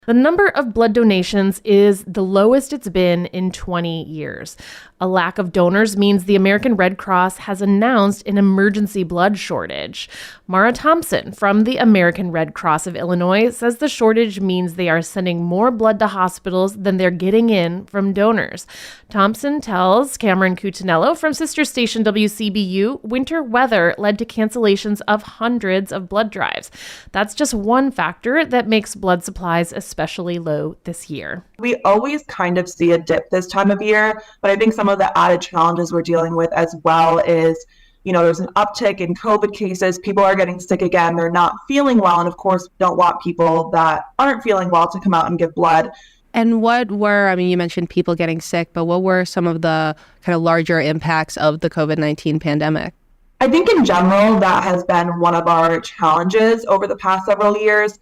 The number of blood donations is the lowest it's been in 20 years. A lack of donors means the American Red Cross has announced an emergency blood shortage. Mara Thompson from the American Red Cross of Illinois says the shortage means they are sending more blood to hospitals than they're getting in from donors. Thompson tells Cameron Cutinello from sister station WCBU winter weather led to cancellations of hundreds of blood drives. That's just one factor that makes blood supplies especially low this year. We always kind of see a dip this time of year, but I think some of the added challenges we're dealing with as well is, there's an uptick in COVID cases. People are getting sick again. They're not feeling well. And of course, don't want people that aren't feeling well to come out and give blood. And you mentioned people getting sick, but what were some of the kind of larger impacts of the COVID-19 pandemic? I think in general, that has been one of our challenges over the past several years.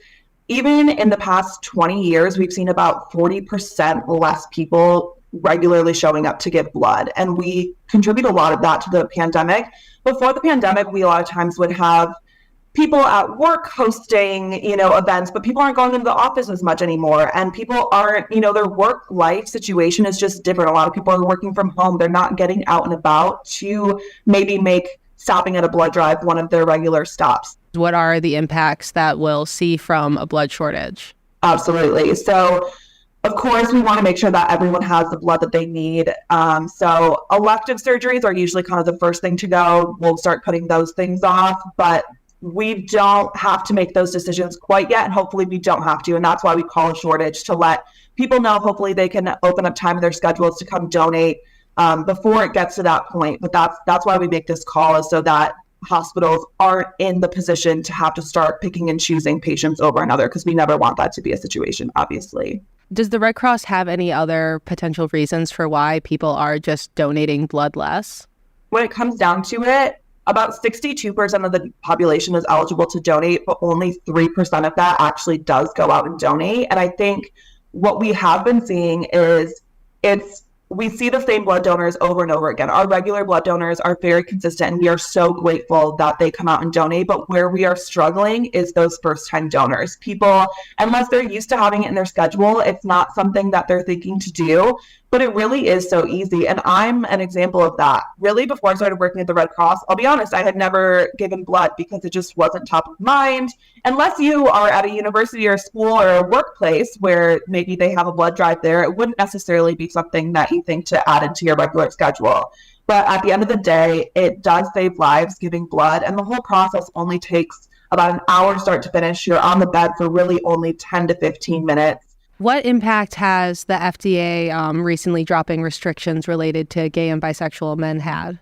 Even in the past 20 years, we've seen about 40% less people regularly showing up to give blood. And we contribute a lot of that to the pandemic. Before the pandemic, we a lot of times would have people at work hosting, events, but people aren't going into the office as much anymore. And people aren't, their work life situation is just different. A lot of people are working from home. They're not getting out and about to maybe make stopping at a blood drive one of their regular stops. What are the impacts that we'll see from a blood shortage? Absolutely. So, of course, we want to make sure that everyone has the blood that they need. So elective surgeries are usually kind of the first thing to go. We'll start putting those things off, but we don't have to make those decisions quite yet. And hopefully we don't have to. And that's why we call a shortage, to let people know hopefully they can open up time in their schedules to come donate before it gets to that point. But that's why we make this call, is so that hospitals aren't in the position to have to start picking and choosing patients over another, because we never want that to be a situation, obviously. Does the Red Cross have any other potential reasons for why people are just donating blood less? When it comes down to it, about 62% of the population is eligible to donate, but only 3% of that actually does go out and donate. And I think what we have been seeing is we see the same blood donors over and over again. Our regular blood donors are very consistent, and we are so grateful that they come out and donate. But where we are struggling is those first-time donors. People, unless they're used to having it in their schedule, it's not something that they're thinking to do. But it really is so easy. And I'm an example of that. Really, before I started working at the Red Cross, I'll be honest, I had never given blood because it just wasn't top of mind. Unless you are at a university or a school or a workplace where maybe they have a blood drive there, it wouldn't necessarily be something that you think to add into your regular schedule. But at the end of the day, it does save lives giving blood. And the whole process only takes about an hour start to finish. You're on the bed for really only 10 to 15 minutes. What impact has the FDA recently dropping restrictions related to gay and bisexual men had?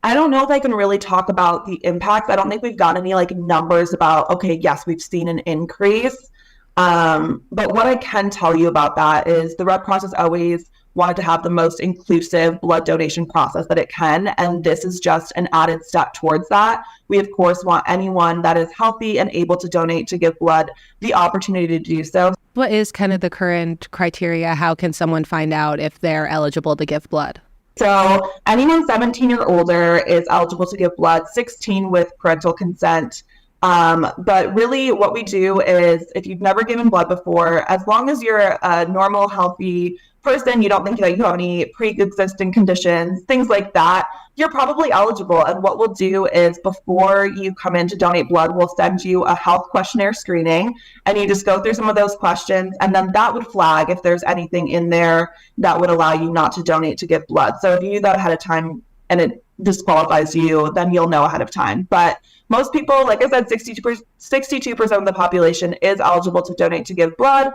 I don't know if I can really talk about the impact. I don't think we've got any numbers about, okay, yes, we've seen an increase. But what I can tell you about that is the Red Cross has always wanted to have the most inclusive blood donation process that it can. And this is just an added step towards that. We, of course, want anyone that is healthy and able to donate to give blood the opportunity to do so. What is kind of the current criteria? How can someone find out if they're eligible to give blood? So anyone 17 or older is eligible to give blood, 16 with parental consent. But really what we do is, if you've never given blood before, as long as you're a normal, healthy person, you don't think that you have any pre-existing conditions, things like that, you're probably eligible. And what we'll do is, before you come in to donate blood, we'll send you a health questionnaire screening, and you just go through some of those questions, and then that would flag if there's anything in there that would allow you not to donate to give blood. So if you do that ahead of time and it disqualifies you, then you'll know ahead of time. But most people, like I said, 62% of the population is eligible to donate to give blood.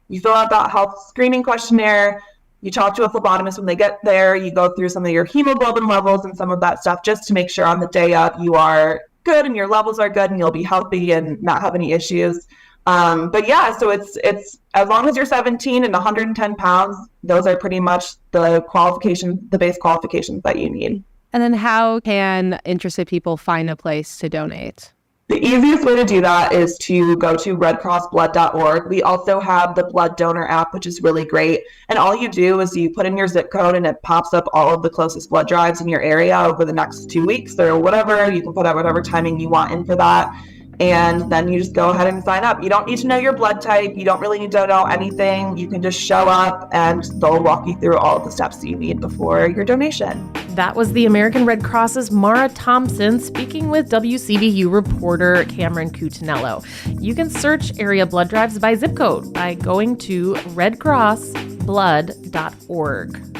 You fill out that health screening questionnaire, you talk to a phlebotomist when they get there, you go through some of your hemoglobin levels and some of that stuff, just to make sure on the day of you are good and your levels are good and you'll be healthy and not have any issues. But yeah, so it's as long as you're 17 and 110 pounds, those are pretty much the qualifications, the base qualifications that you need. And then how can interested people find a place to donate? The easiest way to do that is to go to redcrossblood.org. We also have the blood donor app, which is really great. And all you do is you put in your zip code and it pops up all of the closest blood drives in your area over the next 2 weeks or whatever. You can put out whatever timing you want in for that. And then you just go ahead and sign up. You don't need to know your blood type. You don't really need to know anything. You can just show up and they'll walk you through all of the steps that you need before your donation. That was the American Red Cross's Mara Thompson speaking with WCBU reporter Cameron Cutinello. You can search area blood drives by zip code by going to redcrossblood.org.